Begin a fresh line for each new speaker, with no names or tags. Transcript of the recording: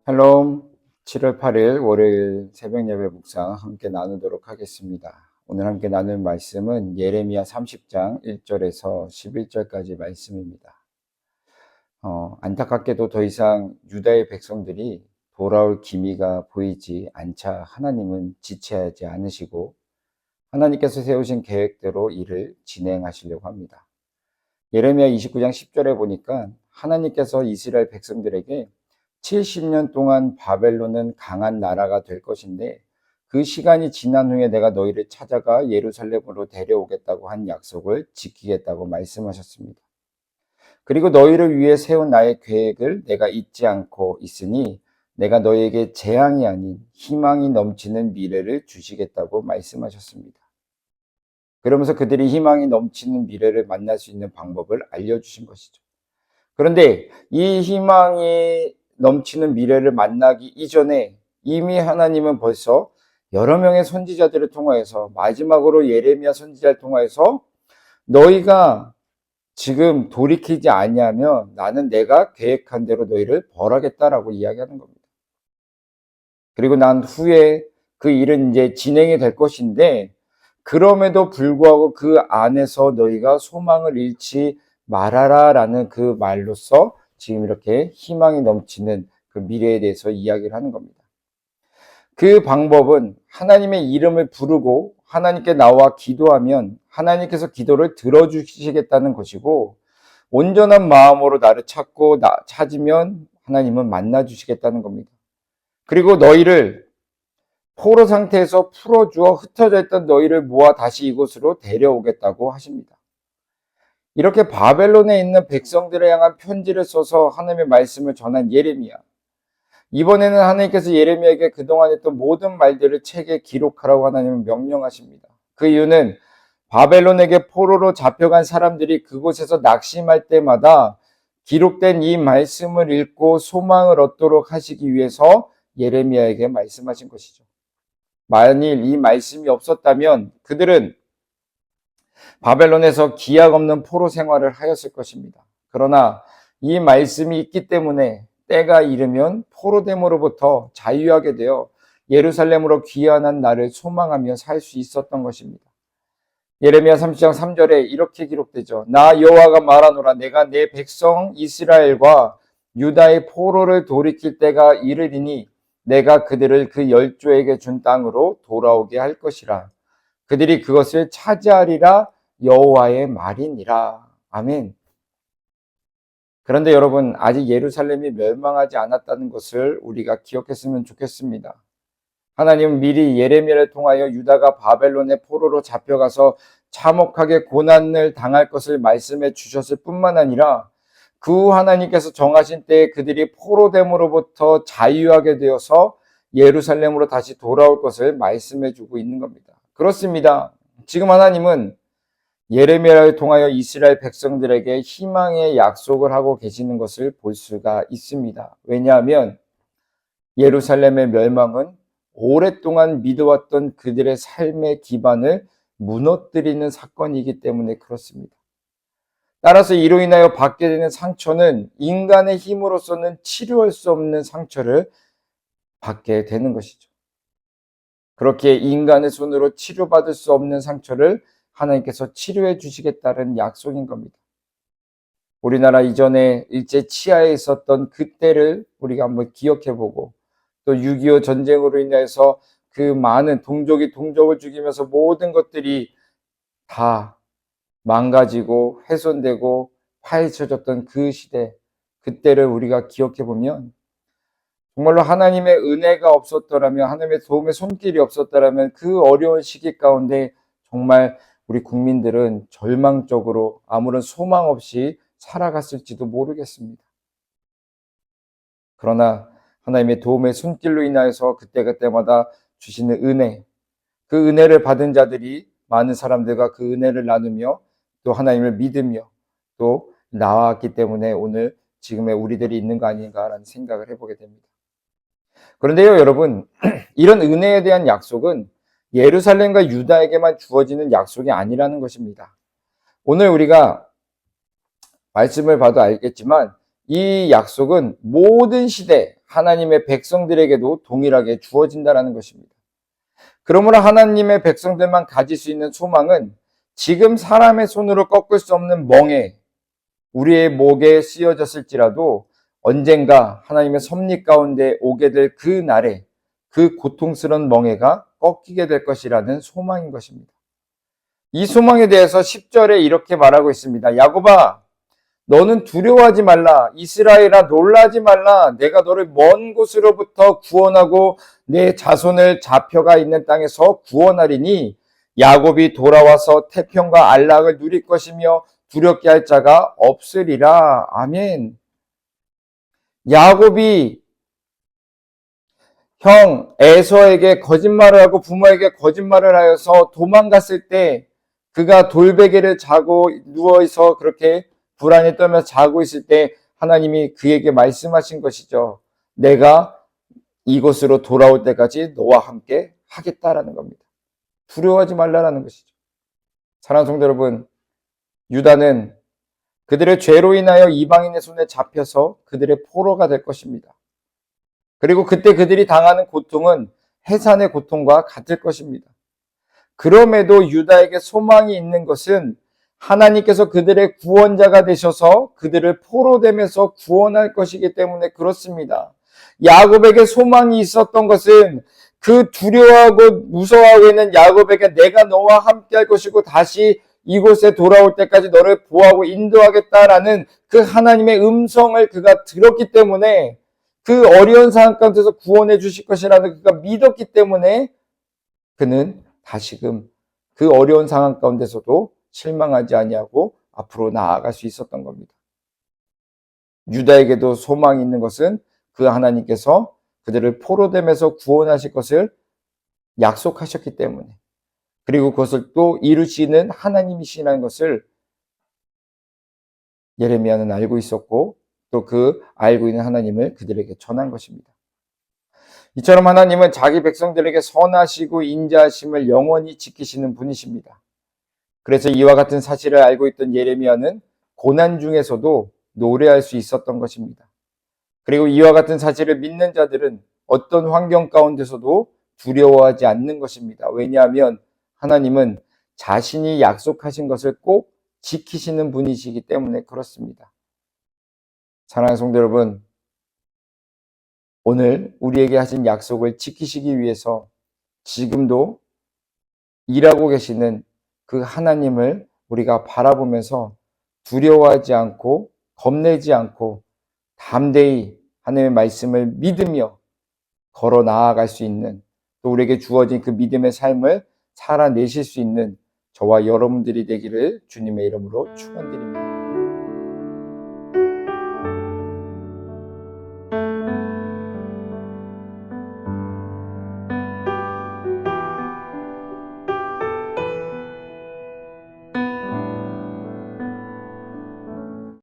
샬롬. 7월 8일 월요일 새벽 예배 묵상 함께 나누도록 하겠습니다. 오늘 함께 나눌 말씀은 예레미야 30장 1절에서 11절까지 말씀입니다. 안타깝게도 더 이상 유다의 백성들이 돌아올 기미가 보이지 않자 하나님은 지체하지 않으시고 하나님께서 세우신 계획대로 일을 진행하시려고 합니다. 예레미야 29장 10절에 보니까 하나님께서 이스라엘 백성들에게 70년 동안 바벨론은 강한 나라가 될 것인데 그 시간이 지난 후에 내가 너희를 찾아가 예루살렘으로 데려오겠다고 한 약속을 지키겠다고 말씀하셨습니다. 그리고 너희를 위해 세운 나의 계획을 내가 잊지 않고 있으니 내가 너희에게 재앙이 아닌 희망이 넘치는 미래를 주시겠다고 말씀하셨습니다. 그러면서 그들이 희망이 넘치는 미래를 만날 수 있는 방법을 알려주신 것이죠. 그런데 이 희망이 넘치는 미래를 만나기 이전에 이미 하나님은 벌써 여러 명의 선지자들을 통하여서 마지막으로 예레미야 선지자를 통하여서 너희가 지금 돌이키지 아니하면 나는 내가 계획한 대로 너희를 벌하겠다라고 이야기하는 겁니다. 그리고 난 후에 그 일은 이제 진행이 될 것인데 그럼에도 불구하고 그 안에서 너희가 소망을 잃지 말아라라는 그 말로써 지금 이렇게 희망이 넘치는 그 미래에 대해서 이야기를 하는 겁니다. 그 방법은 하나님의 이름을 부르고 하나님께 나와 기도하면 하나님께서 기도를 들어주시겠다는 것이고 온전한 마음으로 나를 찾으면 하나님은 만나주시겠다는 겁니다. 그리고 너희를 포로 상태에서 풀어주어 흩어져 있던 너희를 모아 다시 이곳으로 데려오겠다고 하십니다. 이렇게 바벨론에 있는 백성들을 향한 편지를 써서 하나님의 말씀을 전한 예레미야. 이번에는 하나님께서 예레미야에게 그동안 했던 모든 말들을 책에 기록하라고 하나님은 명령하십니다. 그 이유는 바벨론에게 포로로 잡혀간 사람들이 그곳에서 낙심할 때마다 기록된 이 말씀을 읽고 소망을 얻도록 하시기 위해서 예레미야에게 말씀하신 것이죠. 만일 이 말씀이 없었다면 그들은 바벨론에서 기약 없는 포로 생활을 하였을 것입니다. 그러나 이 말씀이 있기 때문에 때가 이르면 포로됨으로부터 자유하게 되어 예루살렘으로 귀환한 날을 소망하며 살 수 있었던 것입니다. 예레미야 30장 3절에 이렇게 기록되죠. 나 여호와가 말하노라 내가 내 백성 이스라엘과 유다의 포로를 돌이킬 때가 이르리니 내가 그들을 그 열조에게 준 땅으로 돌아오게 할 것이라. 그들이 그것을 차지하리라 여호와의 말이니라. 아멘. 그런데 여러분, 아직 예루살렘이 멸망하지 않았다는 것을 우리가 기억했으면 좋겠습니다. 하나님은 미리 예레미야를 통하여 유다가 바벨론의 포로로 잡혀가서 참혹하게 고난을 당할 것을 말씀해 주셨을 뿐만 아니라 그 후 하나님께서 정하신 때에 그들이 포로됨으로부터 자유하게 되어서 예루살렘으로 다시 돌아올 것을 말씀해 주고 있는 겁니다. 그렇습니다. 지금 하나님은 예레미야를 통하여 이스라엘 백성들에게 희망의 약속을 하고 계시는 것을 볼 수가 있습니다. 왜냐하면 예루살렘의 멸망은 오랫동안 믿어왔던 그들의 삶의 기반을 무너뜨리는 사건이기 때문에 그렇습니다. 따라서 이로 인하여 받게 되는 상처는 인간의 힘으로서는 치료할 수 없는 상처를 받게 되는 것이죠. 그렇게 인간의 손으로 치료받을 수 없는 상처를 하나님께서 치료해 주시겠다는 약속인 겁니다. 우리나라 이전에 일제 치하에 있었던 그때를 우리가 한번 기억해보고 또 6.25 전쟁으로 인해서 그 많은 동족이 동족을 죽이면서 모든 것들이 다 망가지고 훼손되고 파헤쳐졌던 그 시대, 그때를 우리가 기억해보면 정말로 하나님의 은혜가 없었더라면, 하나님의 도움의 손길이 없었더라면 그 어려운 시기 가운데 정말 우리 국민들은 절망적으로 아무런 소망 없이 살아갔을지도 모르겠습니다. 그러나 하나님의 도움의 손길로 인하여서 그때그때마다 주시는 은혜, 그 은혜를 받은 자들이 많은 사람들과 그 은혜를 나누며 또 하나님을 믿으며 또 나왔기 때문에 오늘 지금의 우리들이 있는 거 아닌가라는 생각을 해보게 됩니다. 그런데요, 여러분, 이런 은혜에 대한 약속은 예루살렘과 유다에게만 주어지는 약속이 아니라는 것입니다. 오늘 우리가 말씀을 봐도 알겠지만 이 약속은 모든 시대, 하나님의 백성들에게도 동일하게 주어진다는 것입니다. 그러므로 하나님의 백성들만 가질 수 있는 소망은 지금 사람의 손으로 꺾을 수 없는 멍에 우리의 목에 씌어졌을지라도 언젠가 하나님의 섭리 가운데 오게 될 그 날에 그 고통스러운 멍에가 꺾이게 될 것이라는 소망인 것입니다. 이 소망에 대해서 10절에 이렇게 말하고 있습니다. 야곱아, 너는 두려워하지 말라. 이스라엘아, 놀라지 말라. 내가 너를 먼 곳으로부터 구원하고 내 자손을 잡혀가 있는 땅에서 구원하리니 야곱이 돌아와서 태평과 안락을 누릴 것이며 두렵게 할 자가 없으리라. 아멘. 야곱이 형 에서에게 거짓말을 하고 부모에게 거짓말을 하여서 도망갔을 때 그가 돌베개를 자고 누워서 그렇게 불안에 떨면서 자고 있을 때 하나님이 그에게 말씀하신 것이죠. 내가 이곳으로 돌아올 때까지 너와 함께 하겠다라는 겁니다. 두려워하지 말라라는 것이죠. 사랑하는 성도 여러분, 유다는 그들의 죄로 인하여 이방인의 손에 잡혀서 그들의 포로가 될 것입니다. 그리고 그때 그들이 당하는 고통은 해산의 고통과 같을 것입니다. 그럼에도 유다에게 소망이 있는 것은 하나님께서 그들의 구원자가 되셔서 그들을 포로되면서 구원할 것이기 때문에 그렇습니다. 야곱에게 소망이 있었던 것은 그 두려워하고 무서워하고 있는 야곱에게 내가 너와 함께 할 것이고 다시 이곳에 돌아올 때까지 너를 보호하고 인도하겠다라는 그 하나님의 음성을 그가 들었기 때문에 그 어려운 상황 가운데서 구원해 주실 것이라는 그가 믿었기 때문에 그는 다시금 그 어려운 상황 가운데서도 실망하지 아니하고 앞으로 나아갈 수 있었던 겁니다. 유다에게도 소망이 있는 것은 그 하나님께서 그들을 포로됨에서 구원하실 것을 약속하셨기 때문에 그리고 그것을 또 이루시는 하나님이시라는 것을 예레미야는 알고 있었고 또 그 알고 있는 하나님을 그들에게 전한 것입니다. 이처럼 하나님은 자기 백성들에게 선하시고 인자하심을 영원히 지키시는 분이십니다. 그래서 이와 같은 사실을 알고 있던 예레미야는 고난 중에서도 노래할 수 있었던 것입니다. 그리고 이와 같은 사실을 믿는 자들은 어떤 환경 가운데서도 두려워하지 않는 것입니다. 왜냐하면 하나님은 자신이 약속하신 것을 꼭 지키시는 분이시기 때문에 그렇습니다. 사랑하는 성도 여러분, 오늘 우리에게 하신 약속을 지키시기 위해서 지금도 일하고 계시는 그 하나님을 우리가 바라보면서 두려워하지 않고 겁내지 않고 담대히 하나님의 말씀을 믿으며 걸어 나아갈 수 있는 또 우리에게 주어진 그 믿음의 삶을 살아내실 수 있는 저와 여러분들이 되기를 주님의 이름으로 축원드립니다.